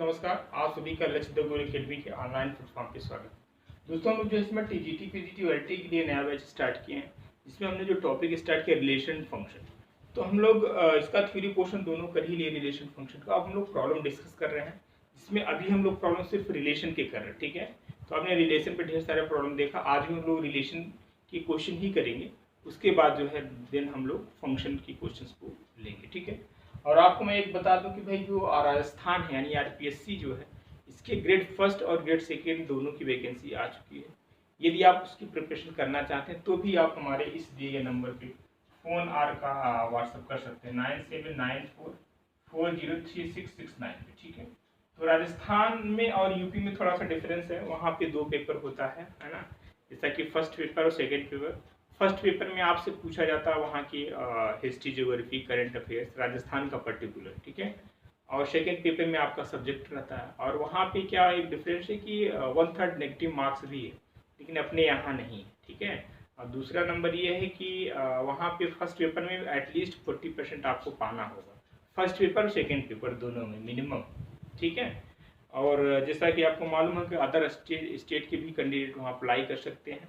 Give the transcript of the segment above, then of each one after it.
नमस्कार। आप सभी का लक्ष्य द गोल अकेडमी के ऑनलाइन प्लेटफॉर्म पे स्वागत है। दोस्तों हम लोग जो इसमें टीजीटी पीजीटी एलटी के लिए नया बैच स्टार्ट किए हैं, जिसमें हमने जो टॉपिक स्टार्ट किया रिलेशन फंक्शन। तो हम लोग इसका थ्योरी पोर्शन दोनों कर ही लिए रिलेशन फंक्शन का। अब हम लोग प्रॉब्लम डिस्कस कर रहे हैं, जिसमें अभी हम लोग प्रॉब्लम सिर्फ रिलेशन के कर रहे हैं। ठीक है, तो आपने रिलेशन पे ढेर सारे प्रॉब्लम देखा। आज भी हम लोग रिलेशन की क्वेश्चन ही करेंगे, उसके बाद जो है देन हम लोग फंक्शन की क्वेश्चन को लेंगे। ठीक है, और आपको मैं एक बता दूं कि भाई जो राजस्थान है यानी आरपीएससी जो है, इसके ग्रेड फर्स्ट और ग्रेड सेकेंड दोनों की वैकेंसी आ चुकी है। यदि आप उसकी प्रिपरेशन करना चाहते हैं तो भी आप हमारे इस दिए गए नंबर पे फ़ोन आर का व्हाट्सअप कर सकते हैं 9794403669 पे। ठीक है, तो राजस्थान में और यूपी में थोड़ा सा डिफरेंस है। वहाँ पे दो पेपर होता है ना, जैसा कि फर्स्ट पेपर और सेकेंड पेपर। फर्स्ट पेपर में आपसे पूछा जाता है वहाँ की history, geography, current affairs, Rajasthan का पर्टिकुलर। ठीक है, और सेकेंड पेपर में आपका सब्जेक्ट रहता है। और वहाँ पे क्या एक डिफरेंस है कि 1/3 नेगेटिव मार्क्स भी है, लेकिन अपने यहाँ नहीं। ठीक है, और दूसरा नंबर ये है कि वहाँ पे फर्स्ट पेपर में एटलीस्ट 40% आपको पाना होगा, फर्स्ट पेपर और सेकेंड पेपर दोनों में मिनिमम। ठीक है, और जैसा कि आपको मालूम है कि अदर स्टेट के भी कैंडिडेट वहाँ अप्लाई कर सकते हैं,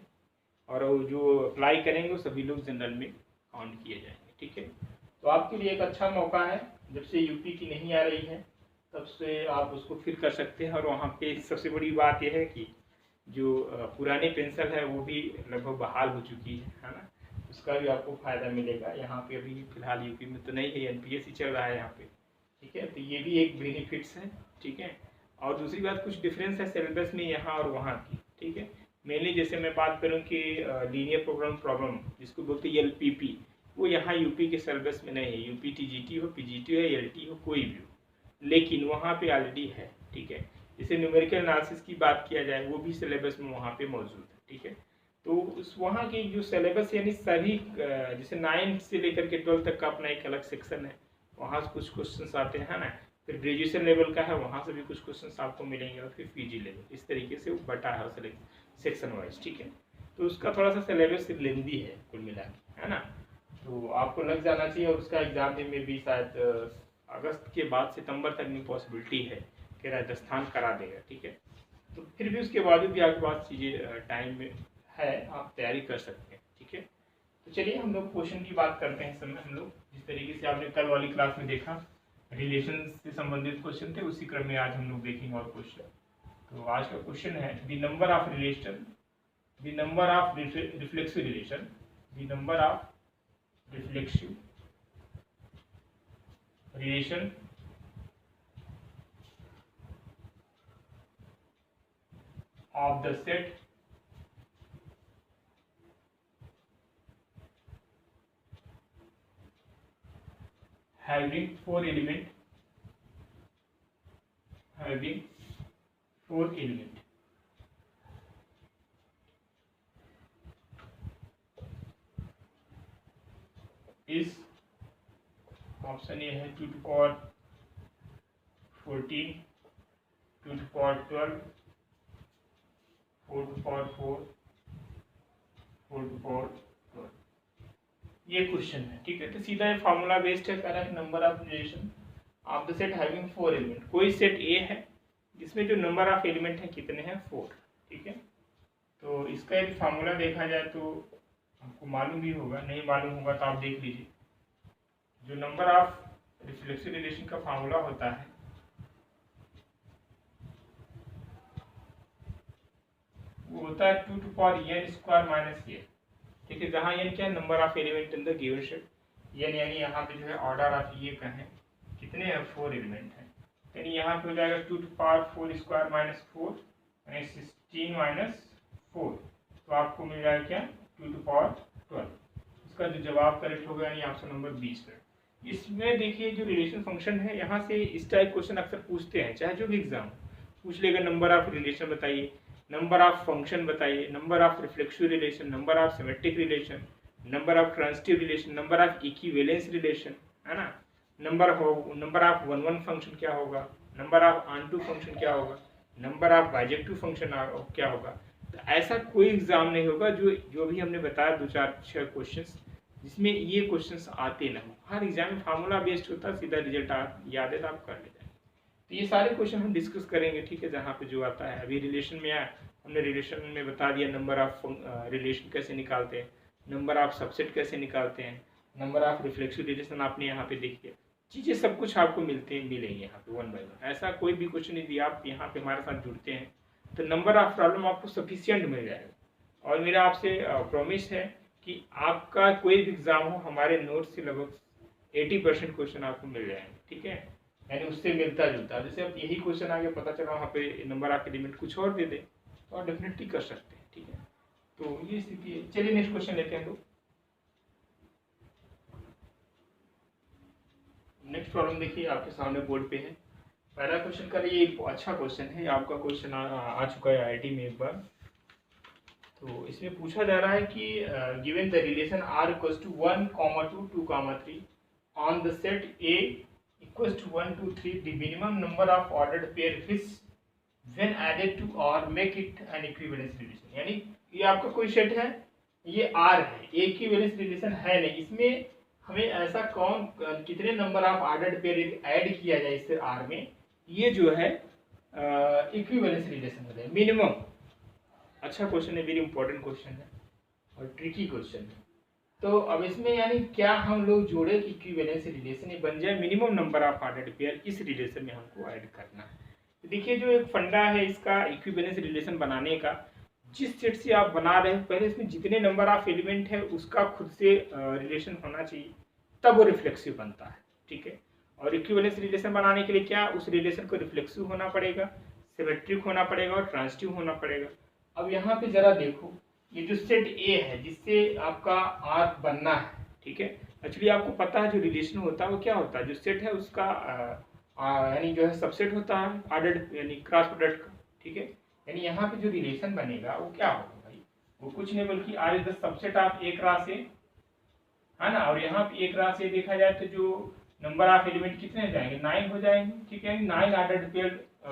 और जो अप्लाई करेंगे वो सभी लोग जनरल में काउंट किए जाएंगे। ठीक है, तो आपके लिए एक अच्छा मौका है। जब से यूपी की नहीं आ रही है तब से आप उसको फिर कर सकते हैं। और वहाँ पे सबसे बड़ी बात यह है कि जो पुरानी पेंशन है वो भी लगभग बहाल हो चुकी है ना, उसका भी आपको फ़ायदा मिलेगा। यहाँ पे अभी फिलहाल यूपी में तो नहीं है, एनपीएस ही चल रहा है यहाँ पे। ठीक है, तो ये भी एक बेनिफिट्स है। ठीक है, और दूसरी बात कुछ डिफरेंस है सिलेबस में यहाँ और वहाँ की। ठीक है, मेनली जैसे मैं बात करूँ कि लीनियर प्रोग्राम प्रॉब्लम जिसको बोलते हैं एलपीपी, वो यहाँ यूपी के सिलेबस में नहीं है। यूपी टीजीटी हो, पीजीटी हो, एलटी हो, कोई भी हो, लेकिन वहाँ पे ऑलरेडी है। ठीक है, जैसे न्यूमेरिकल एनालिसिस की बात किया जाए वो भी सिलेबस में वहाँ पे मौजूद है। ठीक है, तो उस वहाँ के जो सिलेबस यानी सभी जैसे 9 से लेकर के 12 तक का अपना एक अलग सेक्शन है, वहाँ से कुछ क्वेश्चन आते हैं ना। फिर ग्रेजुएशन लेवल का है, वहाँ से भी कुछ क्वेश्चन आपको मिलेंगे, और फिर पीजी लेवल, इस तरीके से वो बटा है सेक्शन वाइज। ठीक है, तो उसका थोड़ा सा सिलेबस लेंदी है कुल मिला के, है ना। तो आपको लग जाना चाहिए, और उसका एग्जाम में भी शायद अगस्त के बाद सितंबर तक में पॉसिबिलिटी है कि राजस्थान करा देगा। ठीक है, तो फिर भी उसके बाद भी आपके पास चीज़ें टाइम में है, आप तैयारी कर सकते हैं। ठीक है, तो चलिए हम लोग क्वेश्चन की बात करते हैं। समय हम लोग जिस तरीके से आपने कल वाली क्लास में देखा रिलेशन से संबंधित क्वेश्चन थे, उसी क्रम में आज हम लोग देखेंगे और क्वेश्चन। तो आज का क्वेश्चन है the number of relation, the number of reflexive relation, the number of reflexive relation of the set having 4 element, is option A है 2 to power 14, 2 to power 12, 4 to power 4, 4 to power 12। ये question है। ठीक है, तो सीधा ये formula based है। कह रहा है number of relation of the set having 4 element. कोई सेट ए है जिसमें जो नंबर ऑफ एलिमेंट है कितने हैं, 4। ठीक है, तो इसका एक फार्मूला देखा जाए तो आपको मालूम भी होगा, नहीं मालूम होगा तो आप देख लीजिए। जो नंबर ऑफ रिफ्लेक्सिव रिलेशन का फार्मूला होता है वो होता है 2 to power n square minus A. ठीक है, जहाँ n क्या है, number of element in the given set. n यानी यहाँ पे जो है ऑर्डर ऑफ ये का है, कितने हैं, 4 एलिमेंट हैं। यानी यहाँ पे हो जाएगा 2 to power 4 स्क्वायर माइनस 4 यानी 16 माइनस 4, तो आपको मिल जाएगा क्या, 2 to power 12। इसका जो जवाब करेक्ट होगा यानी ऑप्शन नंबर 20 है। इसमें देखिए जो रिलेशन फंक्शन है, यहाँ से इस टाइप क्वेश्चन अक्सर पूछते हैं, चाहे जो भी एग्जाम पूछ लेगा। नंबर ऑफ रिलेशन बताइए, नंबर ऑफ फंक्शन बताइए, number of reflexive relation, number of symmetric relation, number of transitive relation, number of equivalence relation, है ना। नंबर ऑफ 1 फंक्शन क्या होगा, number of onto function क्या होगा, नंबर ऑफ बाइजेक्टिव फंक्शन क्या होगा। तो ऐसा कोई एग्जाम नहीं होगा जो भी हमने बताया 2-4-6 क्वेश्चंस जिसमें ये क्वेश्चंस आते ना हो। हर एग्जाम में फार्मूला बेस्ड होता है, सीधा रिजल्ट आप याद है तो आप कर ले जाएंगे। तो ये सारे क्वेश्चन हम डिस्कस करेंगे, ठीक है, जहाँ पे जो आता है। अभी रिलेशन में हमने रिलेशन में बता दिया नंबर ऑफ रिलेशन कैसे निकालते हैं, नंबर ऑफ सबसेट कैसे निकालते हैं, नंबर ऑफ रिफ्लेक्सिव रिलेशन आपने यहाँ पे देखिए, चीज़ें सब कुछ आपको मिलेंगे यहाँ पे वन बाय वन। ऐसा कोई भी क्वेश्चन यदि आप यहाँ पे हमारे साथ जुड़ते हैं तो नंबर ऑफ प्रॉब्लम आपको सफिशियंट मिल जाएगा। और मेरा आपसे प्रॉमिस है कि आपका कोई भी एग्जाम हो, हमारे नोट्स से लगभग 80% क्वेश्चन आपको मिल जाएंगे, ठीक है, यानी उससे मिलता जुलता। जैसे अब यही क्वेश्चन आगे पता चला वहाँ पे नंबर ऑफ एलिमेंट कुछ और दे दे तो आप डेफिनेटली कर सकते हैं, ठीक है। तो ये स्थिति है। चलिए नेक्स्ट क्वेश्चन लेते हैं। तो नेक्स्ट प्रॉब्लम देखिए आपके सामने बोर्ड पे है। पहला क्वेश्चन का ये एक अच्छा क्वेश्चन है, आपका क्वेश्चन आ चुका है आईआईटी में एक बार। तो इसमें पूछा जा रहा है कि given the relation r equals to 1, 2, 2, 3 on the set A equals to 1, 2, 3, the minimum number of ordered pair which when added to R make it an equivalence relation। यानी ये आपका कोई सेट है, ये R है, इक्विवेलेंस रिलेशन है नहीं, इसमें हमें ऐसा कौन कितने number of ordered pair add किया जाए इससे R में, ये जो है इक्विवेलेंस रिलेशन हो जाए मिनिमम। अच्छा क्वेश्चन है, वेरी इंपॉर्टेंट क्वेश्चन है और ट्रिकी क्वेश्चन है। तो अब इसमें यानी क्या हम लोग जोड़े कि इक्विवेलेंस रिलेशन ये बन जाए minimum number of ordered pair, इस रिलेशन में हमको ऐड करना है। तो देखिए जो एक फंडा है इसका इक्विवेलेंस रिलेशन बनाने का, जिस सेट से आप बना रहे हैं पहले इसमें जितने नंबर ऑफ एलिमेंट है उसका खुद से रिलेशन होना चाहिए, तब वो रिफ्लेक्सिव बनता है, ठीक है। और इक्विवेलेंस रिलेशन बनाने के लिए क्या, उस रिलेशन को रिफ्लेक्सिव होना पड़ेगा, सिमेट्रिक होना पड़ेगा और ट्रांजिटिव होना पड़ेगा। अब यहाँ पे जरा देखो, ये जो सेट ए है जिससे आपका आर बनना है, ठीक है, एक्चुअली आपको पता है जो रिलेशन होता है वो क्या होता है, जो सेट है उसका यानी जो है सबसेट होता है ऑर्डर्ड यानी क्रॉस प्रोडक्ट का, ठीक है। यानी यहाँ पे जो रिलेशन बनेगा वो क्या होगा भाई, वो कुछ नहीं बल्कि R is the subset of A cross A, है ना। और यहाँ पे ए क्रॉस ए देखा जाए तो जो नंबर ऑफ एलिमेंट कितने जाएंगे, 9 हो जाएंगे, ठीक है, 9 ऑर्डर्ड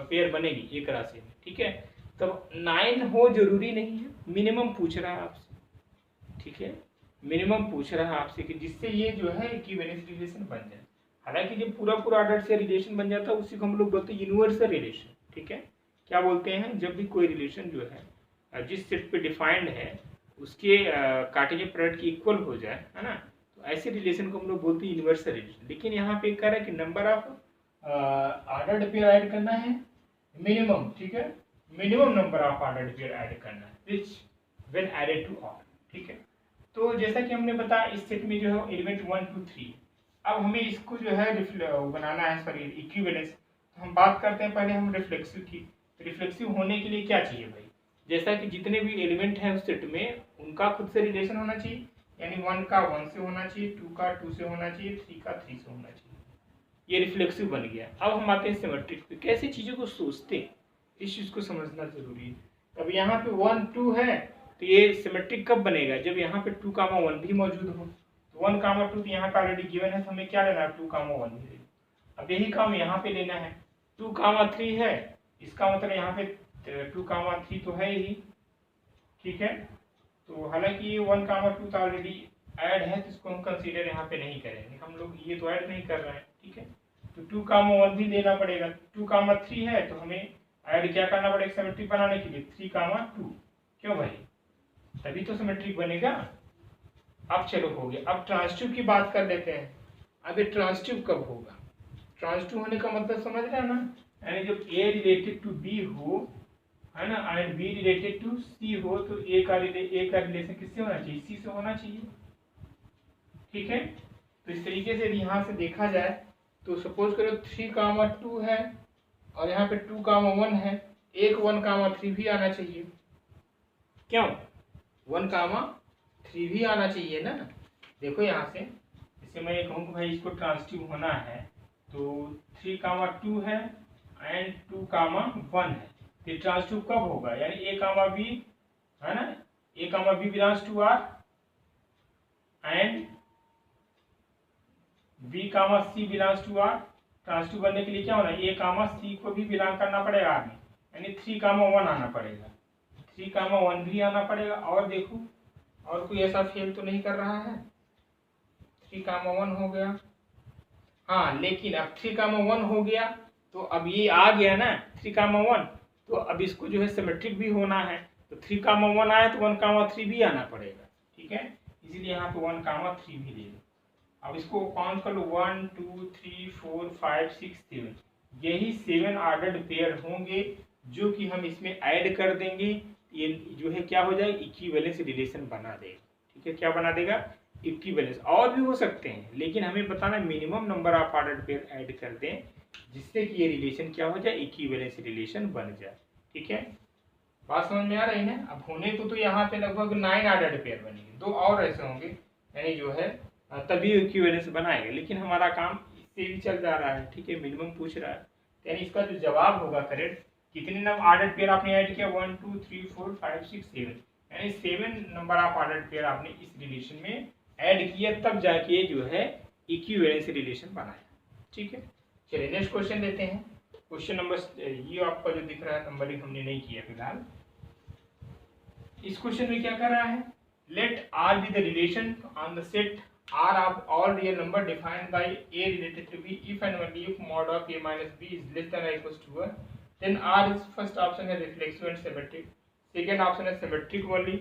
पेयर बनेगी ए क्रॉस ए में, ठीक है। तो 9 हो जरूरी नहीं है, मिनिमम पूछ रहा है आपसे, ठीक है, मिनिमम पूछ रहा है आपसे कि जिससे ये जो है इक्विवेलेंस रिलेशन बन जाए। हालांकि जब पूरा ऑर्डर से रिलेशन बन जाता है उसी को हम लोग बोलते हैं यूनिवर्सल रिलेशन, ठीक है। क्या बोलते हैं, जब भी कोई रिलेशन जो है जिस सेट पे डिफाइंड है उसके कार्टेशियन प्रोडक्ट की इक्वल हो जाए, है ना, तो ऐसे रिलेशन को हम लोग बोलते हैं यूनिवर्सल रिलेशन। लेकिन यहाँ पे कह रहा है कि number of ordered pair add करना है मिनिमम, ठीक है, minimum number of ordered pair add करना है which when added to R, ठीक है। तो जैसा कि हमने बताया इस सेट में जो है एलिमेंट 1, 2, 3, अब हमें इसको जो है बनाना है सॉरी इक्विवेलेंस। तो हम बात करते हैं पहले हम रिफ्लेक्सिव की। रिफ्लेक्सिव होने के लिए क्या चाहिए भाई, जैसा कि जितने भी एलिमेंट हैं उस सेट में उनका खुद से रिलेशन होना चाहिए, यानी 1 का 1 से होना चाहिए, 2 का 2 से होना चाहिए, 3 का 3 से होना चाहिए, ये रिफ्लेक्सिव बन गया। अब हम आते हैं सिमेट्रिक पे, कैसे चीज़ों को सोचते हैं इस चीज़ को समझना जरूरी है। अब यहाँ पे 1, 2 है तो ये सिमेट्रिक कब बनेगा, जब यहाँ पे 2, 1 भी मौजूद हो। तो 1, 2 तो यहाँ का ऑलरेडी गिवन है, तो हमें क्या लेना है, 2, 1 भी लेना। अब यही काम यहाँ पे लेना है, 2, 3 है, इसका मतलब यहाँ पे 2, 3 तो है ही, ठीक है। तो हालांकि ये 1, 2 तो ऑलरेडी ऐड है तो इसको हम कंसीडर यहाँ पे नहीं करेंगे, हम लोग ये तो ऐड नहीं कर रहे हैं, ठीक है। तो 2, 1 भी लेना पड़ेगा। 2, 3 है तो हमें ऐड क्या करना पड़ेगा सिमेट्रिक बनाने के लिए, 3, 2, क्यों भाई, तभी तो सिमेट्रिक बनेगा। अब चलो हो गया। अब ट्रांजिटिव की बात कर लेते हैं। अब ये ट्रांजिटिव कब होगा, ट्रांजिटिव होने का मतलब समझ रहे हैं ना, यानी जब ए रिलेटेड टू बी हो, है ना, एंड बी रिलेटेड टू सी हो, तो ए का रिलेशन किससे होना चाहिए, सी से होना चाहिए, ठीक है। तो इस तरीके से यहाँ से देखा जाए तो सपोज करो 3, 2 है और यहाँ पे 2, 1 है, एक 1, 3 भी आना चाहिए, क्यों 1, 3 भी आना चाहिए ना। देखो यहाँ से इससे मैं ये कहूँ कि भाई इसको ट्रांजिटिव होना है तो 3, 2 है एंड 2, 1 है, तो ट्रांजिटिव कब होगा, यानी ए कामा बी, है ना, A comma B belongs to R and B comma C belongs to R. Transitive बनने के लिए क्या होना है, ए कामा सी को भी बिलोंग करना पड़ेगा आर में, यानी 3, 1 आना पड़ेगा, 3, 1 भी आना पड़ेगा। और देखो और कोई ऐसा फेल तो नहीं कर रहा है, 3, 1 हो गया, हाँ, लेकिन अब 3, 1 हो गया तो अब ये आ गया ना 3,1, तो अब इसको जो है सिमेट्रिक भी होना है, तो 3,1 आया तो 1,3 भी आना पड़ेगा, ठीक है, इसीलिए यहाँ पे 1,3 भी ले लो। अब इसको काउंट कर लो 1 2 3 4 5 6 7, यही 7 ऑर्डर्ड पेयर होंगे जो कि हम इसमें ऐड कर देंगे, ये जो है क्या हो जाएगा, इक्विवेलेंस रिलेशन बना देगा, ठीक है, क्या बना देगा, इक्विवेलेंस। और भी हो सकते हैं लेकिन हमें बताना minimum number of ordered pair add कर दें जिससे कि ये रिलेशन क्या हो जाए, इक्विवेलेंस रिलेशन बन जाए, ठीक है, बात समझ में आ रही है। अब होने को तो यहाँ पे लगभग 9 ऑर्डर्ड पेयर बनेंगे, 2 और ऐसे होंगे, यानी जो है तभी इक्विवेलेंस बनाएगा, लेकिन हमारा काम इससे भी चल जा रहा है, ठीक है, मिनिमम पूछ रहा है, यानी इसका जो जवाब होगा करेक्ट, कितने नंबर ऑर्डर्ड पेयर आपने ऐड किया, 1 2 3 4 5 6 7, यानी 7 नंबर ऑफ ऑर्डर्ड पेयर आपने इस रिलेशन में ऐड किया, तब जाके जो है इक्विवेलेंस रिलेशन बनाया, ठीक है। चलिए नेक्स्ट क्वेश्चन लेते हैं। क्वेश्चन नंबर, ये आपका जो दिख रहा है नंबरिंग हमने नहीं किया फिलहाल। इस क्वेश्चन में क्या कर रहा है, let R be the relation on the set R of all real number defined by A related to B if and only if mod of A minus B is less than or equals to 1, then R is first option है reflexive and symmetric, second option है symmetric only,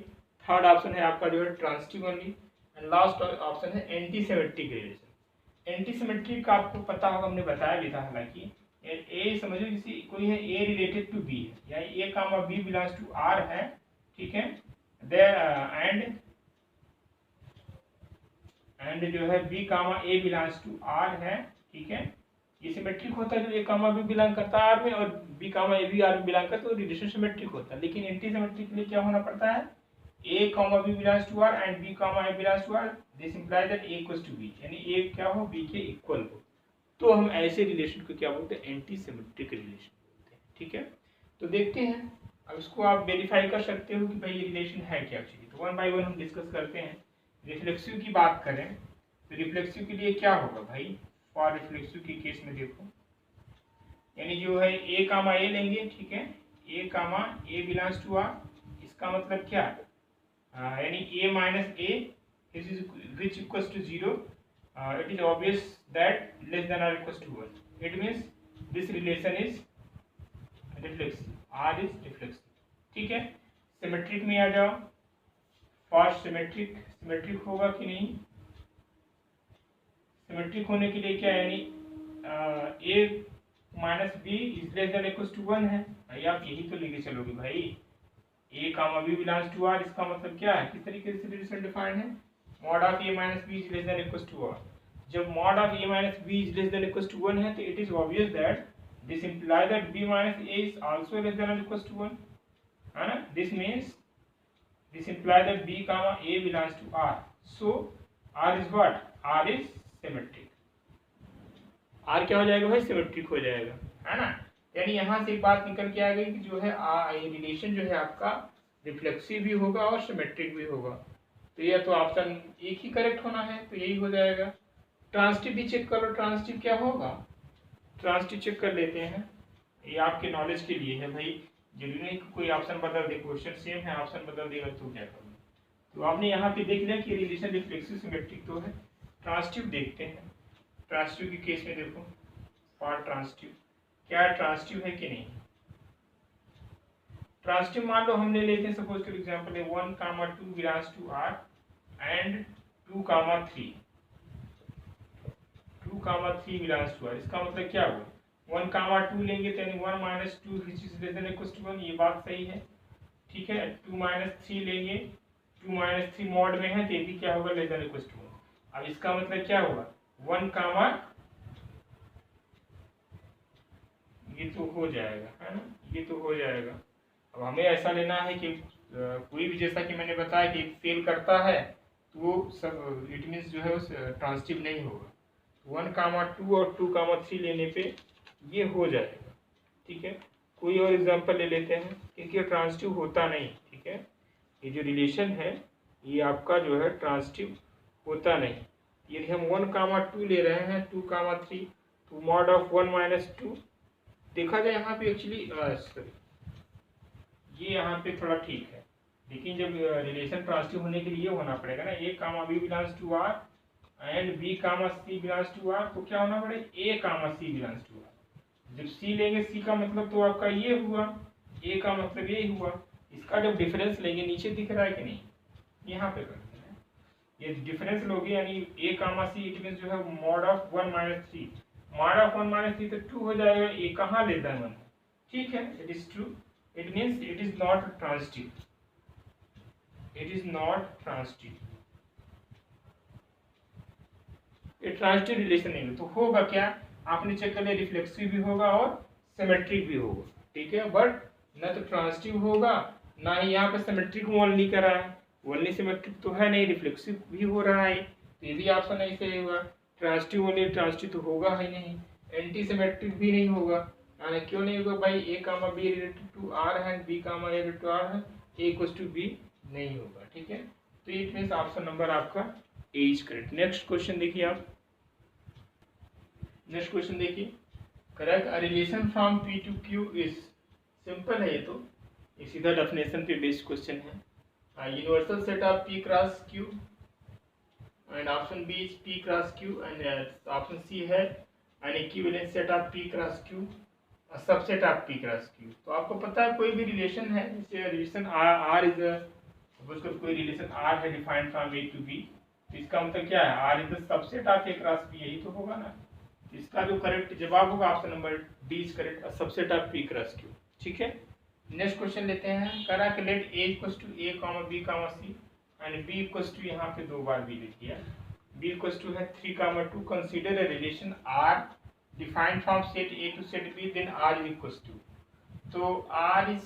third option है आपका जो है transitive only, and last option है anti symmetric relation. Anti symmetric का आपको पता होगा, हमने बताया भी था, हालांकि ए समझो किसी कोई है A रिलेटेड टू B है, यानी A comma B belongs to R है, ठीक है, एंड जो है B comma A belongs to R है, ठीक है, ये सिमेट्रिक होता है, जो A कामा B बिलोंग करता है R में और B कामा A भी R में बिलोंग करता है, तो रिलेशन सिमेट्रिक होता है। लेकिन एंटी सिमेट्रिक के लिए क्या होना पड़ता है, A comma B belongs to R and B comma A belongs to R, this implies that A equals to B, यानी A क्या हो, B के इक्वल हो, तो हम ऐसे रिलेशन को क्या बोलते हैं, एंटी सिमेट्रिक रिलेशन बोलते हैं, ठीक है। तो देखते हैं, अब इसको आप वेरीफाई कर सकते हो कि भाई ये रिलेशन है क्या चीज़, तो 1 बाय 1 हम डिस्कस करते हैं। रिफ्लेक्सिव की बात करें तो रिफ्लेक्सिव के लिए क्या होगा भाई, फॉर रिफ्लेक्सिव के केस में देखो, यानी जो है A कामा A लेंगे, ठीक है, A comma A belongs to R, इसका मतलब क्या है, यानी A minus A which equals to 0, it is obvious that less than or equals to 1, it means this relation is reflexive, R is reflexive, ठीक है। सिमेट्रिक में आ जाओ, for symmetric, symmetric होगा कि नहीं, सिमेट्रिक होने के लिए क्या, यानी A minus B is less than equals to 1 है, भाई आप यही तो लेके चलोगे भाई, A comma B belongs to R, इसका मतलब क्या है, किस तरीके से रिलेशन डिफाइंड है, mod of A minus B is less than equals to 1, जब mod of A minus B is less than equals to 1 है, तो it is obvious that this implies that B minus A is also less than or equals to 1, है ना, this means this implies that B comma A belongs to R, so R is what, R is symmetric, R क्या हो जाएगा भाई, symmetric हो जाएगा, है ना, यानी यहाँ से एक बात निकल के आ गई कि जो है ये रिलेशन जो है आपका रिफ्लेक्सिव भी होगा और सिमेट्रिक भी होगा, तो यह तो ऑप्शन एक ही करेक्ट होना है, तो यही हो जाएगा। ट्रांसिटिव भी चेक करो, ट्रांसिटिव क्या होगा, ट्रांसिटिव चेक कर लेते हैं, ये आपके नॉलेज के लिए है भाई, जरूरी नहीं कोई ऑप्शन बदल दे, क्वेश्चन सेम है, ऑप्शन बदल देगा तो क्या करूँ, तो आपने यहाँ पे देख लिया कि रिलेशन रिफ्लेक्सिव सिमेट्रिक तो है। ट्रांसिटिव देखते हैं, ट्रांसिटिव के केस में देखो, फॉर ट्रांसिटिव क्या ट्रांसिटिव है कि नहीं, ट्रांसिटिव मान लो हमने लेते हैं, सपोज फॉर एग्जांपल है 1 comma 2 belongs to R and 2 comma 3 belongs to R, इसका मतलब क्या हुआ, 1 कामा 2 लेंगे तो यानी 1 minus 2 which is less than equals to 1, ये बात सही है, ठीक है। 2 माइनस 3 लेंगे, 2 माइनस 3 मॉड में है तो ये भी क्या होगा, लेस देन इक्वल्स टू 1, अब इसका मतलब क्या होगा, 1 कामा, ये तो हो जाएगा, है ना, ये तो हो जाएगा। अब हमें ऐसा लेना है कि कोई भी, जैसा कि मैंने बताया कि फेल करता है तो वो सब इट मीन्स जो है वो ट्रांसिटिव नहीं होगा, 1 कामा 2 और 2 कामा 3 लेने पे ये हो जाएगा, ठीक है। कोई और एग्जांपल ले लेते हैं, क्योंकि ट्रांसिटिव होता नहीं, ठीक है, ये जो रिलेशन है ये आपका जो है ट्रांसिटिव होता नहीं। यदि हम 1 कामा 2 ले रहे हैं, 2 कामा 3, तो मॉड ऑफ 1 माइनस 2 देखा जाए यहाँ पे एक्चुअली सॉरी ये यहाँ पे थोड़ा ठीक है, लेकिन जब रिलेशन ट्रांसिटिव होने के लिए होना पड़ेगा ना, A comma B belongs to R and B comma C belongs to R, तो क्या होना पड़ेगा, A comma C belongs to R, जब सी लेंगे, सी का मतलब तो आपका ये हुआ, ए का मतलब ये हुआ, इसका जब डिफरेंस लेंगे नीचे दिख रहा है कि नहीं, यहाँ पे करते हैं, ये डिफरेंस लोगे यानी ए कामा सी, इट मीन जो है mod of 1 minus 3, mod of 1 minus 3 तो 2 हो जाएगा, ए कहाँ लेस देन 1, ठीक है, it is true, it means it is not transitive, it is not transitive, ये ट्रांजिटिव रिलेशन नहीं है, तो होगा क्या, आपने चेक कर लिया, रिफ्लेक्सिव भी होगा और सिमेट्रिक भी होगा, ठीक है, बट ना तो ट्रांजिटिव होगा, ना ही यहाँ पे सिमेट्रिक ओनली करा है, ओनली सिमेट्रिक तो है नहीं, रिफ्लेक्सिव भी हो रहा है, तो ये भी ऑप्शन नहीं सही होगा, ट्रांजिटिव ओनली ट्रांजिटिव तो होगा ही नहीं, एंटी सिमेट्रिक भी नहीं होगा, यानी क्यों नहीं होगा भाई, A comma B related to R है, B comma A related to R है, ए इक्वल्स टू बी नहीं होगा, ठीक है, तो इट मीन्स ऑप्शन नंबर आपका A is correct. Next question देखिए आप, नेक्स्ट क्वेश्चन देखिए, correct a relation from P to Q is, simple है ये तो, ये सीधा डेफिनेशन पे बेस्ड क्वेश्चन है, universal set of P cross Q and option B is P cross Q and option C है an equivalent set of P cross Q, subset of P cross Q. तो आपको पता है कोई भी relation है, जैसे रिलेशन आर इज सपोज कर कोई रिलेशन आर है defined from A to B, तो इसका मतलब क्या है, R is the subset of A cross B, यही तो होगा ना, इसका जो करेक्ट जवाब होगा option number D is correct, subset of P cross Q, ठीक है। नेक्स्ट क्वेश्चन लेते हैं, करा कि let A equals to A comma B comma C and B equals to, यहाँ पे 2 बार बी लिख दिया, बी इक्वल्स टू है 3 comma 2, consider a relation are defined from set A to set B, then R is equals to, तो R is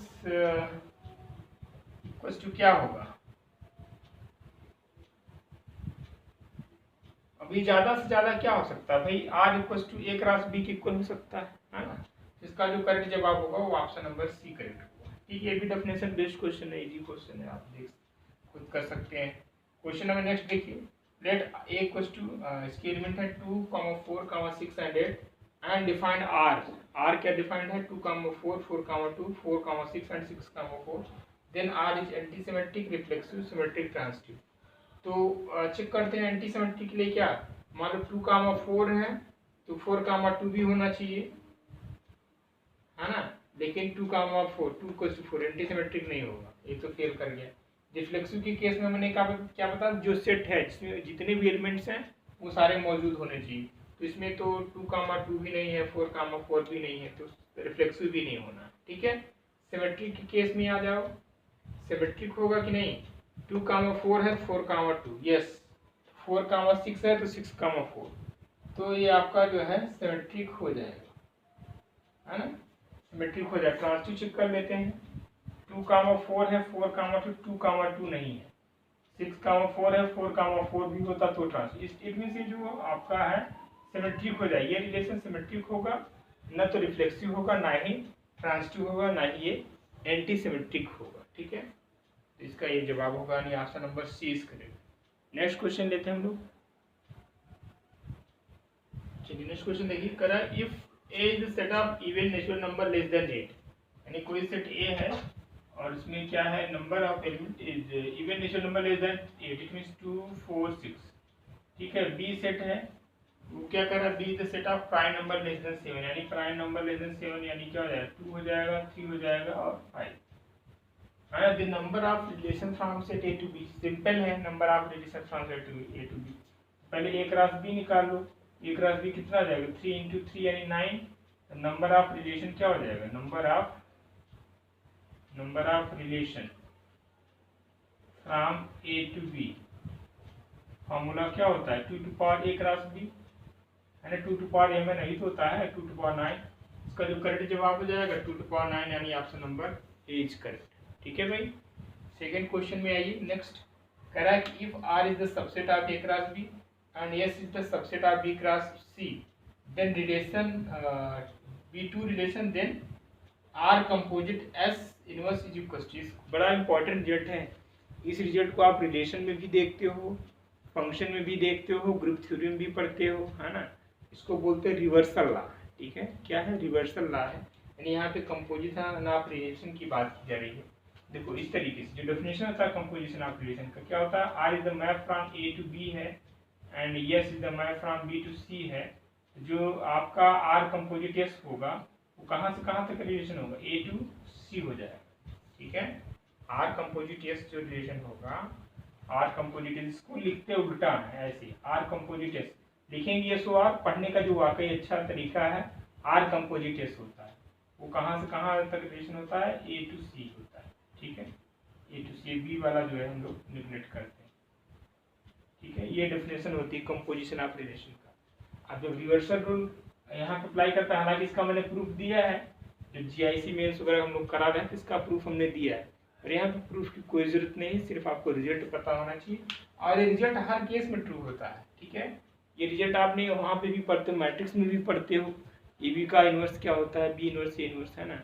equals to क्या होगा, अभी ज्यादा से ज्यादा क्या हो सकता है भाई, R equal to A cross B के इक्वल हो सकता है ना, इसका जो करेक्ट जवाब होगा वो ऑप्शन नंबर सी करेक्ट होगा, ठीक है, ये भी डेफिनेशन बेस्ड क्वेश्चन है, इजी क्वेश्चन है, आप देख खुद कर सकते हैं। क्वेश्चन नंबर नेक्स्ट देखिए, लेट ए इक्वल टू, इसकी एलिमेंट है 2, 4, 6 and 8 and defined R, R क्या डिफाइंड है 2, 4, 4, 2, 4, 6 and 6, 4, then R is anti symmetric, reflexive, symmetric, transitive. तो चेक करते हैं एंटी सिमेट्रिक के लिए क्या, मान लो 2, 4 है तो 4, 2 भी होना चाहिए, है ना, लेकिन 2, 4, 2 एंटी सिमेट्रिक नहीं होगा, ये तो फेल कर गया। रिफ्लेक्सिव के केस में मैंने क्या बता, जो सेट है जिसमें जितने भी एलिमेंट्स हैं वो सारे मौजूद होने चाहिए, तो इसमें तो 2, 2 भी नहीं है, 4, 4 भी नहीं है, तो रिफ्लेक्सिव भी नहीं होना, ठीक है। सिमेट्रिक के केस में आ जाओ, सिमेट्रिक होगा कि नहीं, 2, 4 है, 4, 2, यस, 4, 6 है तो 6, 4, तो ये आपका जो है सिमेट्रिक हो जाएगा, है ना, सिमेट्रिक हो जाएगा। ट्रांजिटिव चेक कर लेते हैं, 2, 4 है, 4, 2, नहीं है, 6, 4 है, 4, भी होता तो ट्रांजिटिव, इट मीन्स ये जो आपका है सिमेट्रिक हो जाएगा, ये रिलेशन सिमेट्रिक होगा, न तो रिफ्लेक्सिव होगा, ना ही ट्रांजिटिव होगा, ना ही ये एंटी सिमेट्रिक होगा, ठीक है, इसका ये जवाब होगा, यानी option number C is correct. Next question लेते हैं हम लोग, चलिए नेक्स्ट क्वेश्चन देखिए, करा if A is the set of even natural number less than 8, यानी कोई सेट ए है और इसमें क्या है, number of element is even natural number less than 8, it means 2, 4, 6, ठीक है। बी सेट है, वो क्या कर रहा है, B is the set of prime number less than 7, यानी प्राइम नंबर लेस देन 7 यानी क्या हो जाएगा, 2 हो जाएगा, 3 हो जाएगा और 5, the number of relation from set A to B, simple है, number of relation from set A to B, पहले A क्रॉस B निकाल लो, A क्रॉस B कितना आ जाएगा, 3 into 3 यानी 9, नंबर ऑफ रिलेशन क्या हो जाएगा, number of relation from A to B, formula क्या होता है, 2 to power A cross B, है ना, 2 to power M नहीं तो होता है 2 to power 9, इसका जो करेक्ट जवाब हो जाएगा 2 to power 9, यानी option number A is correct, ठीक है भाई। सेकेंड क्वेश्चन में आइए, नेक्स्ट कह रहा है कि if R is the subset of A cross B and S is the subset of B cross C, then relation B2 relation, then R composite S inverse is equal to, बड़ा important result है, इस result को आप relation में भी देखते हो, function में भी देखते हो, ग्रुप थ्योरी में भी पढ़ते हो, है ना, इसको बोलते हैं रिवर्सल लॉ, ठीक है, क्या है, रिवर्सल लॉ है, यानी यहाँ पे कंपोजिशन ऑफ रिलेशन की बात की जा रही है। देखो इस तरीके से जो डेफिनेशन होता है कंपोजिशन ऑफ रिलेशन का, क्या होता है, R is the map from A to B है and S is the map from B to C है, जो आपका आर कंपोजिट एस होगा वो कहाँ से कहाँ तक रिलेशन होगा, A to C हो जाएगा, ठीक है। R कंपोजिट S जो रिलेशन होगा, R कंपोजिट S को लिखते उल्टा है ऐसे, R कंपोजिट S लिखेंगे SO R, पढ़ने का जो वाकई अच्छा तरीका है R कंपोजिट S होता है। वो कहाँ से कहाँ तक रिलेशन होता है, A to C होता है, ठीक है। A to C, B वाला जो है हम लोग निगलेक्ट करते हैं, ठीक है। ये डेफिनेशन होती है कंपोजिशन ऑफ रिलेशन का। अब जब रिवर्सल रूल यहाँ पे अप्लाई करता है, हालांकि इसका मैंने प्रूफ दिया है, जो GIC मेंस वगैरह हम लोग करा रहे हैं तो इसका प्रूफ हमने दिया है, और यहाँ पे प्रूफ की कोई जरूरत नहीं है, सिर्फ आपको रिजल्ट पता होना चाहिए, और ये रिजल्ट हर केस में ट्रू होता है, ठीक है। ये रिजल्ट आपने वहाँ पे भी पढ़ते हो, मैट्रिक्स में भी पढ़ते हो, AB का इन्वर्स क्या होता है, B इन्वर्स A इन्वर्स, है ना।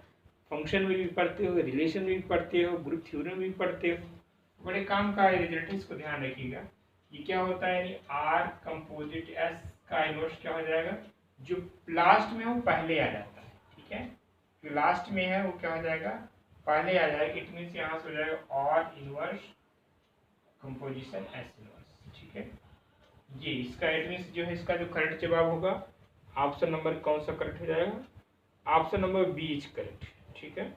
फंक्शन में भी पढ़ते हो, रिलेशन में भी पढ़ते हो, ग्रुप थ्योरम में भी पढ़ते हो। बड़े काम का रिजल्ट है, इसको ध्यान रखिएगा। ये क्या होता है, यानी R कंपोजिट S का इन्वर्स क्या हो जाएगा, जो लास्ट में हो पहले आ जाता है, ठीक है। जो लास्ट में है वो क्या हो जाएगा, पहले आ जाएगा। इट मीन्स यहाँ से हो जाएगा R inverse composition S inverse, ठीक है। ये इसका इट मीन्स जो है, इसका जो करेक्ट जवाब होगा, ऑप्शन नंबर कौन सा करेक्ट हो जाएगा, option number B is correct, ठीक है।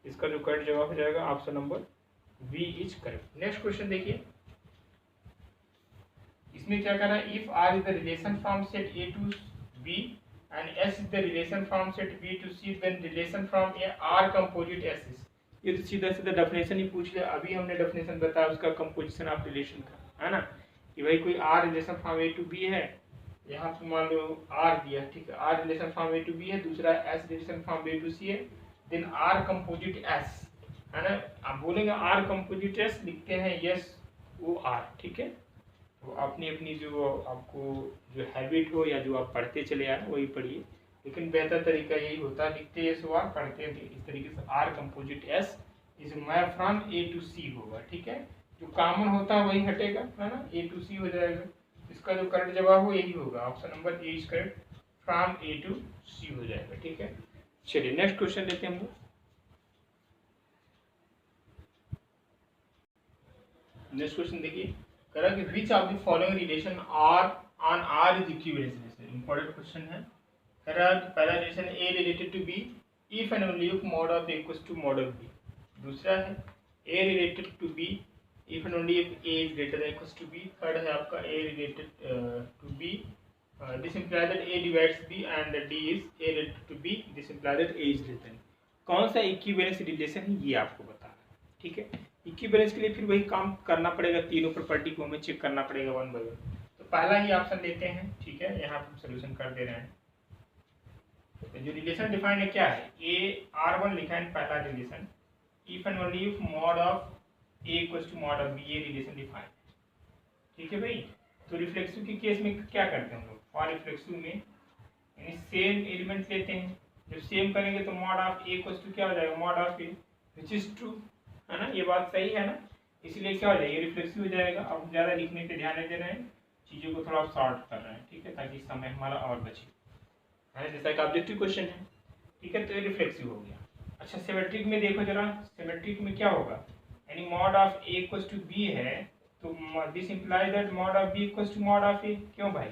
इसका जो करेक्ट जवाब हो जाएगा option number B is correct. Next question देखिए, इसमें क्या करना है, if R is the relation from set A to B and S is the relation from set B to C, then relation from A R composite S is। ये तो सीधा सीधा definition ही पूछ लिया, अभी हमने डेफिनेशन बताया उसका कंपोजिशन ऑफ रिलेशन का, है ना, कि भाई कोई R relation from A to B है, यहाँ पे मान लो R दिया, ठीक है, R relation from A to B है, दूसरा S relation from B to C है, देन R कंपोजिट S, है ना। आप बोलेंगे R कंपोजिट S, लिखते हैं यस वो R, ठीक है। तो अपनी अपनी जो आपको जो हैबिट हो या जो आप पढ़ते चले आए वही पढ़िए, लेकिन बेहतर तरीका यही होता है, लिखते एस ओ आर, पढ़ते हैं इस तरीके से, R composite S is map from A to C होगा, ठीक है। जो कॉमन होता है वही हटेगा, है ना, A to C हो जाएगा। इसका जो करेक्ट जवाब हो यही होगा, option number A is correct, from A to C हो जाएगा, ठीक है। चलिए नेक्स्ट क्वेश्चन लेते हैं हम लोग। नेक्स्ट क्वेश्चन देखिए, कह रहा कि which of the following relation are on R is equivalence relation. Important question है। कह रहा कि पहला relation A related to B if and only if mod of A equals to mod of B. दूसरा है A related to B if and only if A is greater than equals to B. Third है आपका A related to B, this implies that A divides B and D is A related to B, this implies that A is greater. कौन सा equivalence relation है ये आपको बताना है, ठीक है। इक्विवेलेंस के लिए फिर वही काम करना पड़ेगा, तीनों प्रॉपर्टी को हमें चेक करना पड़ेगा वन बाय वन। तो पहला ही ऑप्शन लेते हैं, ठीक है, यहाँ हम सोल्यूशन कर दे रहे हैं। तो जो रिलेशन डिफाइंड है क्या है, ए R1 लिखा है पहला relation, if and only if mod of A equals to mod of B, ये रिलेशन डिफाइंड है, ठीक है भाई। तो रिफ्लेक्सिव के केस में क्या करते हैं हम लोग, फॉर रिफ्लेक्सिव में यानी सेम एलिमेंट लेते हैं, जब सेम करेंगे तो mod of A equals to क्या हो जाएगा, mod of A, which is true, है ना। ये बात सही है ना, इसलिए क्या हो जाएगा, ये रिफ्लेक्सिव हो जाएगा। अब ज़्यादा लिखने पे ध्यान नहीं दे रहे हैं, चीज़ों को थोड़ा शॉर्ट कर रहे हैं, ठीक है, ताकि समय हमारा और बचे, है जैसा एक ऑब्जेक्टिव क्वेश्चन है, ठीक है। तो ये रिफ्लेक्सिव हो गया। अच्छा सिमेट्रिक में देखो जरा, सिमेट्रिक में क्या होगा, यानी mod of A equals to B है, तो this implies that mod of B equals to mod of A. क्यों भाई,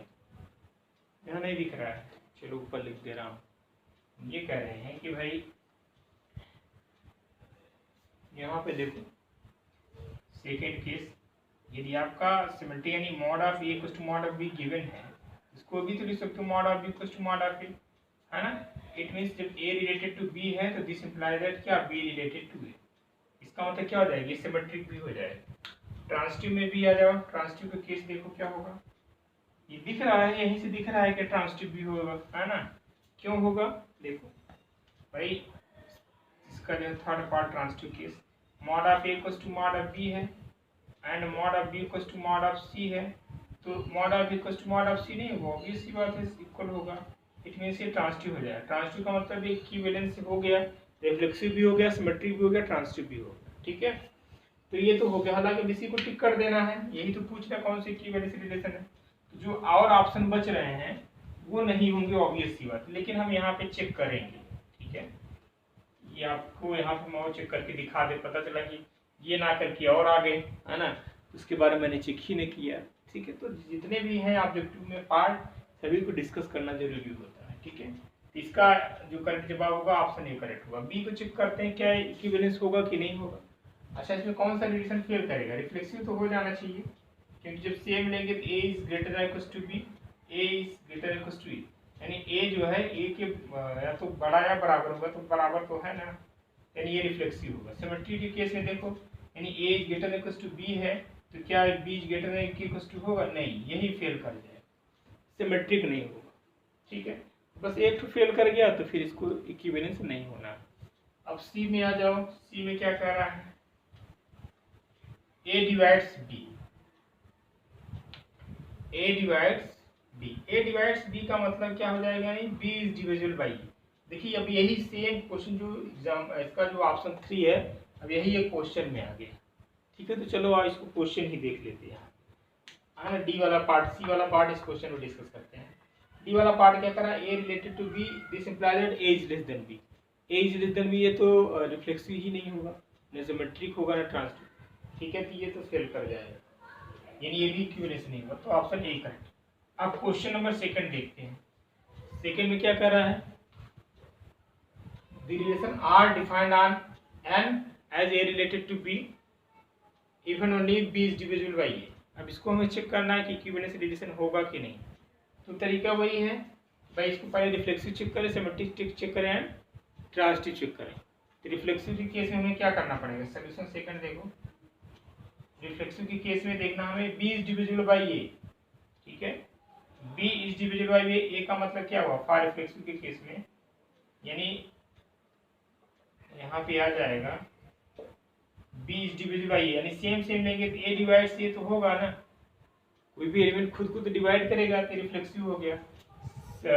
यहाँ नहीं दिख रहा है, चलो ऊपर लिख दे रहा हूँ। ये कह रहे हैं कि भाई यहाँ पे देखो सेकेंड केस, यदि आपका सिमेट्री यानी mod of A equals to mod of B given है, इसको भी तो लिख सकते हो mod of B equals to mod of A, है ना। इट मीन्स जब ए रिलेटेड टू बी है तो दिस इंप्लाइज दैट क्या, बी रिलेटेड टू ए। इसका मतलब क्या हो जाएगा, ये सिमेट्रिक भी हो जाएगा। ट्रांसिटिव में भी आ जाओ, ट्रांसिटिव का केस देखो क्या होगा, ये दिख रहा है, यहीं से दिख रहा है कि ट्रांसिटिव भी होगा, है ना। क्यों होगा, देखो भाई, इसका जो third part transitive case, mod of A equals to mod of B है and mod of B equals to mod of C है, तो mod of B equals to mod of C नहीं होगा, ऑब्वियस सी बात है, इक्वल होगा। It means ये transitive हो जाएगा। ट्रांसिटिव का मतलब इक्विवेलेंस हो गया, रिफ्लेक्सिव भी हो गया, सिमेट्रिक भी हो गया, ट्रांसिटिव भी हो गया, ठीक है। तो ये तो हो गया, हालांकि इसी को टिक कर देना है, यही तो पूछना कौन सी इक्विवेलेंस रिलेशन है। तो जो और ऑप्शन बच रहे हैं वो नहीं होंगे, ऑब्वियस सी बात, लेकिन हम यहाँ पे चेक करेंगे, ठीक है। ये आपको यहाँ पे मैं चेक करके दिखा दे, पता चला कि ये ना करके और आगे, है ना, उसके बारे में मैंने चेक ही नहीं किया, ठीक है। तो जितने भी हैं ऑब्जेक्टिव में पार्ट, सभी को डिस्कस करना जरूरी होता है, ठीक है। तो इसका जो करेक्ट जवाब होगा ऑप्शन ए करेक्ट होगा। बी को चेक करते हैं क्या इक्विवेलेंस होगा कि नहीं होगा। अच्छा, इसमें कौन सा रिलेशन फेल करेगा, रिफ्लेक्सिव तो हो जाना चाहिए, क्योंकि जब सेम लेंगे तो A is greater than equals to B, A is greater than equals to A, यानी ए जो है ए के या तो बड़ा या बराबर होगा, तो बराबर तो है ना, यानी ये रिफ्लेक्सिव होगा। सिमेट्री के केस में देखो, यानी A is greater than equals to B है, तो क्या B is greater than equals to होगा, नहीं, यही फेल कर जाएगा, सिमेट्रिक नहीं होगा। ठीक है, बस एक तो फेल कर गया तो फिर इसको इक्विवेलेंस नहीं होना। अब सी में आ जाओ, सी में क्या कह रहा है, A divides B, A divides B, A divides B का मतलब क्या हो जाएगा, नहीं बी इज डिविजिबल बाई। देखिए अब यही सेम क्वेश्चन जो एग्जाम इसका जो ऑप्शन 3 है, अब यही एक क्वेश्चन में आ गया। ठीक है, तो चलो आज इसको क्वेश्चन ही देख लेते हैं। हाँ, डी वाला पार्ट, सी वाला पार्ट इस क्वेश्चन को डिस्कस करते हैं। डी वाला पार्ट क्या करा, A related to B, this implies that A is less than B, A is less than B, ये तो रिफ्लेक्सिव ही नहीं होगा, न सिमेट्रिक होगा ना ट्रांसटिव। ठीक है, तो ये तो फेल कर जाएगा, यानी ये भी इक्विवेलेंस नहीं होगा, तो ऑप्शन ए करेक्ट। अब क्वेश्चन नंबर सेकंड देखते हैं। सेकंड में क्या कर रहा है, the relation are defined on N as A related to B even only B is divisible by A. अब इसको हमें चेक करना है कि इक्विवेलेंस रिलेशन होगा कि नहीं। तो तरीका वही है भाई, इसको पहले रिफ्लेक्सिव चेक करें, सिमेट्रिक चेक करें एंड ट्रांसटिव चेक करें। तो रिफ्लेक्सिव के केस में हमें क्या करना पड़ेगा, सोल्यूशन सेकंड देखो, रिफ्लेक्सिव के केस में देखना हमें बी इज डिविजिबल बाई ए। ठीक है, बी इज डिविजिबल बाई ए का मतलब क्या हुआ फॉर रिफ्लेक्सिव के केस में, यानी यहाँ पे आ जाएगा बी इज डिविजिबल बाई ए, यानी सेम सेम लेंगे तो ए डिवाइड ए तो होगा ना, कोई भी एलिमेंट खुद को तो डिवाइड करेगा, तो रिफ्लेक्सिव हो गया।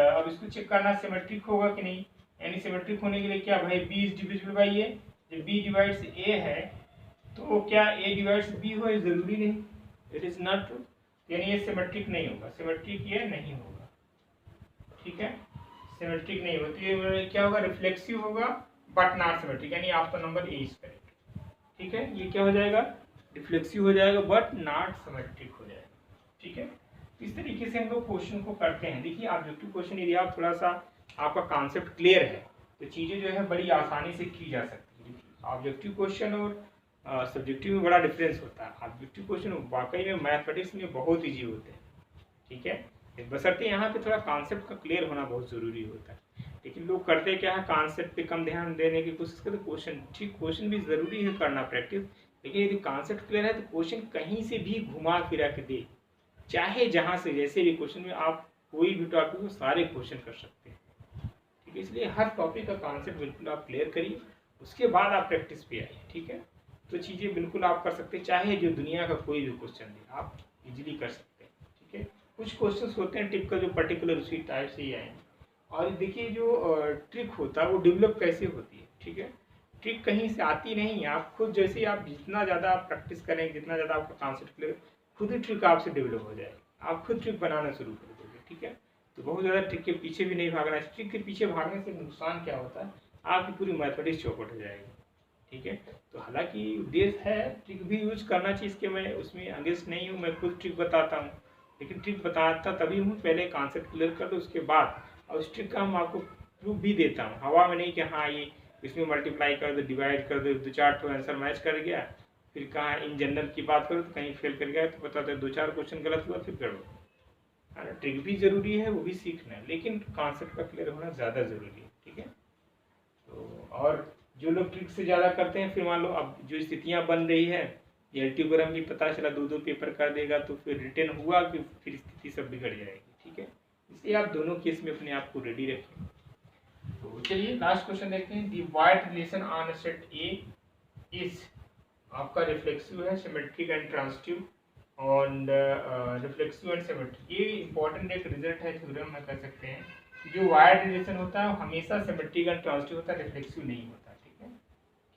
अब इसको चेक करना सिमेट्रिक होगा कि नहीं, यानी सिमेट्रिक होने के लिए क्या भाई बी इज डिविजिबल बाई ए, जब बी डिवाइड्स ए है तो क्या ए डिवाइड्स बी हो, जरूरी नहीं, इट इज नॉट ट्रू, यानी ये सिमेट्रिक नहीं होगा, सिमेट्रिक ये नहीं होगा। ठीक है, सिमेट्रिक नहीं होती है, क्या होगा रिफ्लेक्सिव होगा बट नॉट सिमेट्रिक, यानी option number A is correct. ठीक है, ये क्या हो जाएगा, रिफ्लेक्सिव हो जाएगा बट नॉट सिमेट्रिक हो जाएगा। ठीक है, इस तरीके से हम लोग क्वेश्चन को करते हैं। देखिए ऑब्जेक्टिव क्वेश्चन यदि आप थोड़ा सा आपका कॉन्सेप्ट क्लियर है तो चीज़ें जो है बड़ी आसानी से की जा सकती है। ऑब्जेक्टिव क्वेश्चन और सब्जेक्टिव में बड़ा डिफरेंस होता है। ऑब्जेक्टिव क्वेश्चन वाकई में मैथमेटिक्स में बहुत ईजी होते हैं। ठीक है, बशर्ते यहाँ पे थोड़ा कॉन्सेप्ट का क्लियर होना बहुत ज़रूरी होता है। लेकिन लोग करते क्या है, कॉन्सेप्ट पे कम ध्यान देने की कोशिश करते, क्वेश्चन ठीक क्वेश्चन भी ज़रूरी है करना प्रैक्टिस, लेकिन यदि कॉन्सेप्ट क्लियर है तो क्वेश्चन कहीं से भी घुमा फिरा के दे, चाहे जहाँ से जैसे भी क्वेश्चन में आप कोई भी टॉपिक हो सारे क्वेश्चन कर सकते हैं। ठीक है, इसलिए हर टॉपिक का कॉन्सेप्ट बिल्कुल आप क्लियर करिए, उसके बाद आप प्रैक्टिस पे आइए। ठीक है, तो चीज़ें बिल्कुल आप कर सकते हैं, चाहे जो दुनिया का कोई भी क्वेश्चन दे आप इजीली कर सकते हैं। ठीक है, कुछ क्वेश्चन होते हैं टिपिकल जो पर्टिकुलर उसी टाइप से ही आए। और देखिए जो ट्रिक होता है वो डेवलप कैसे होती है। ठीक है, ट्रिक कहीं से आती नहीं है, आप खुद जैसे आप जितना ज़्यादा आप प्रैक्टिस करेंगे, जितना ज़्यादा आपका कॉन्सेप्ट क्लियर, खुद ही ट्रिक आपसे डेवलप हो जाएगी, आप खुद ट्रिक बनाना शुरू कर दोगे। ठीक है, तो बहुत ज़्यादा ट्रिक के पीछे भी नहीं भागना है। ट्रिक के पीछे भागने से नुकसान क्या होता है, आपकी पूरी मैथमेटिक्स चौपट हो जाएगी। ठीक है, तो हालांकि उद्देश्य है ट्रिक भी यूज करना चाहिए, इसके मैं उसमें अगेंस्ट नहीं हूँ, मैं खुद ट्रिक बताता हूँ, लेकिन ट्रिक बताता तभी हूँ पहले कॉन्सेप्ट क्लियर कर दो, उसके बाद और उस ट्रिक का हम आपको प्रूफ भी देता हूँ, हवा में नहीं कि हाँ ये इसमें मल्टीप्लाई कर दो, डिवाइड कर दो, 2-4 तो आंसर मैच कर गया, फिर कहाँ इन जनरल की बात करो तो कहीं फेल कर गया तो बता दो 2-4 क्वेश्चन गलत हुआ फिर गड़बड़ है ना। ट्रिक भी जरूरी है, वो भी सीखना है, लेकिन कॉन्सेप्ट का क्लियर होना ज़्यादा जरूरी है। ठीक है, तो और जो लोग ट्रिक से ज़्यादा करते हैं, फिर मान लो अब जो स्थितियाँ बन रही है, एलटीग्राम भी पता चला 2-2 पेपर कर देगा तो फिर रिटर्न हुआ कि फिर स्थिति सब बिगड़ जाएगी। ठीक है, इसलिए आप दोनों केस में अपने आप को रेडी रखें। तो चलिए लास्ट क्वेश्चन देखते हैं। The void relation on set A is, आपका रिफ्लेक्सिव है, सिमेट्रिक एंड ट्रांसटिव, और रिफ्लेक्सिव एंड सिमेट्रिक, ये इंपॉर्टेंट एक रिजल्ट है, थ्योरम में कह सकते हैं। जो वाइड रिलेशन होता है हमेशा सिमेट्रिक एंड ट्रांसटिव होता है, रिफ्लेक्सिव नहीं होता। ठीक है,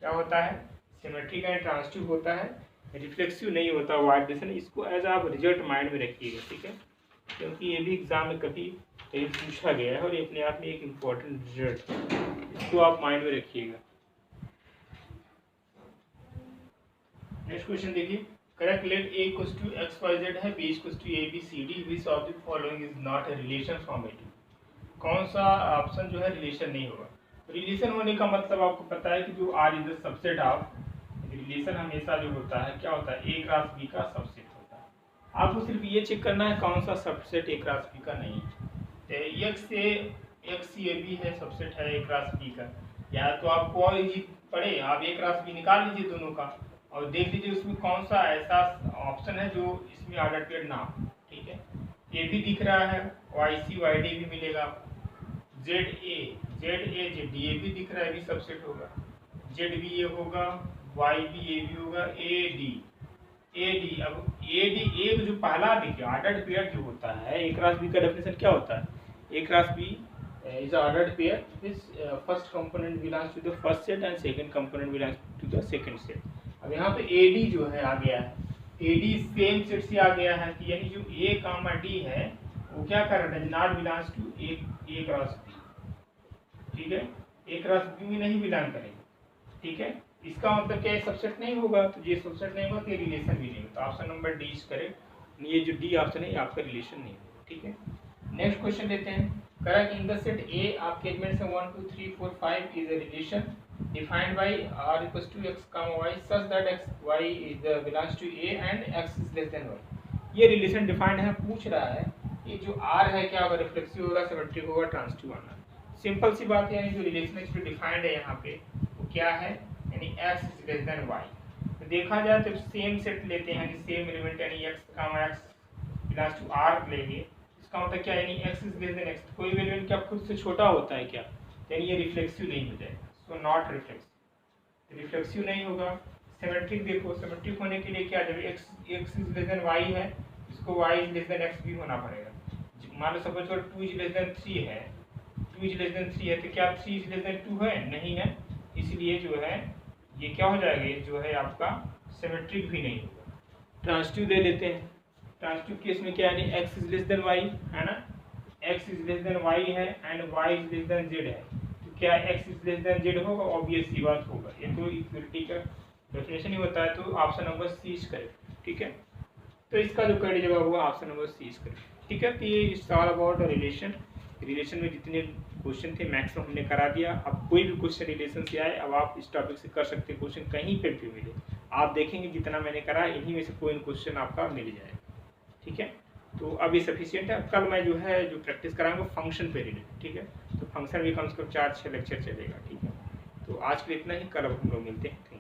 क्या होता है, सिमेट्रिक एंड ट्रांसटिव होता है, रिफ्लेक्सिव नहीं होता वाइड रिलेशन। इसको एज आप रिजल्ट माइंड में रखिएगा। ठीक है, क्योंकि ये भी एग्जाम में कभी कहीं पूछा गया है और ये अपने आप में एक इम्पोर्टेंट रिजल्ट है, इसको आप माइंड में रखिएगा। नेक्स्ट क्वेश्चन देखिए, correct let a equals to XYZ है, b equals to ABCD, which of the following is not a relation from A to B। कौन सा ऑप्शन जो है रिलेशन नहीं होगा। रिलेशन होने का मतलब आपको पता है कि जो R is the subset of, relation हमेशा जो होता है क्या होता है, ए क्रॉस बी का सबसेट होता है। आपको सिर्फ ये चेक करना है कौन सा सबसेट ए क्रॉस बी का नहीं है। एक्स ये भी है सबसेट है ए क्रॉस बी का, या तो आपको और इजी पड़े, आप ए क्रॉस बी निकाल लीजिए दोनों का और देख लीजिए उसमें कौन सा ऐसा ऑप्शन है जो इसमें ऑर्डर पेड ना हो। ठीक है, ये भी दिख रहा है, वाई सी वाई डी भी मिलेगा, Z A Z D A भी दिख रहा है, भी सबसेट होगा, जेड भी ए होगा, वाई भी ए भी होगा, ए डी। अब ए डी ए जो पहला देखिए ऑर्डर्ड पेयर जो होता है, ए क्रॉस बी का डेफिनेशन क्या होता है, A cross B is ordered pair, this first component belongs to the first set and second component belongs to the second set. अब यहाँ पे ए डी जो है आ गया है, ए डी सेम सेट से आ गया है, यानी जो ए कामा डी है वो क्या कर रहा है, not belongs to A cross B. ठीक है, ए क्रॉस बी में नहीं बिलोंग करेगा। ठीक है, इसका मतलब क्या है, सबसेट नहीं होगा, तो ये सबसेट नहीं होगा तो ये रिलेशन भी नहीं होगा। तो option number D is correct, ये जो डी ऑप्शन है ये आपका रिलेशन नहीं होगा। ठीक है, नेक्स्ट क्वेश्चन लेते हैं। Correct in the set A आपके एलिमेंट्स हैं 1 2 3 4 5 is a relation defined by r equals to x, y such that x y is belongs to a and x is less than y। ये relation defined है, पूछ रहा है ये जो r है क्या होगा, रिफ्लेक्सिव होगा, सिमेट्रिक होगा, ट्रांजिटिव होगा। सिंपल सी बात है, यानी जो रिलेशन इसमें डिफाइंड है यहाँ पे वो क्या है, यानी x is less than y। तो देखा जाए तो सेम सेट लेते हैं, सेम एलिमेंट यानी x बिलोंग्स टू r लेंगे, इसका मतलब क्या, यानी x is less then x। कोई भी एलिमेंट क्या खुद से छोटा होता है क्या, यानी ये रिफ्लेक्सिव नहीं हो जाएगा, सो नॉट रिफ्लेक्सिव, रिफ्लेक्सिव नहीं होगा। सिमेट्रिक देखो, सिमेट्रिक होने के लिए क्या, जब x is less than y है, इसको y is less then x भी होना पड़ेगा। मान लो सपोज 2 इज लेस देन 3 है, 2 इज लेस देन 3 है, तो क्या 3 इज लेस देन 2 है, नहीं है, इसलिए जो है ये क्या हो जाएगा, ये जो है आपका सिमेट्रिक भी नहीं होगा। ट्रांजिटिव ले लेते हैं, ट्रांजिटिव केस में क्या, यानी x is less than y है ना, x is less than y है and y is less then z है, तो क्या x is less then z होगा, ऑब्वियस सी बात होगा, ये तो इक्वलिटी का डेफिनेशन ही होता है। तो option number C is correct. ठीक है, तो इसका जो करेक्ट जवाब हुआ option number C is correct. ठीक है, तो ये is all about relation. Relation में जितने क्वेश्चन थे मैक्सिमम हमने करा दिया। अब कोई भी क्वेश्चन रिलेशन से आए, अब आप इस टॉपिक से कर सकते हैं, क्वेश्चन कहीं पे भी मिले आप देखेंगे जितना मैंने करा इन्हीं में से कोई क्वेश्चन आपका मिल जाएगा। ठीक है, तो अब ये सफिशिएंट है। कल मैं जो है जो प्रैक्टिस कराऊंगा फंक्शन पे रिलेटेड। ठीक है, तो फंक्शन भी कम से कम 4-6 लेक्चर चलेगा। ठीक है, तो आज के लिए इतना ही, कल अब हम लोग मिलते हैं।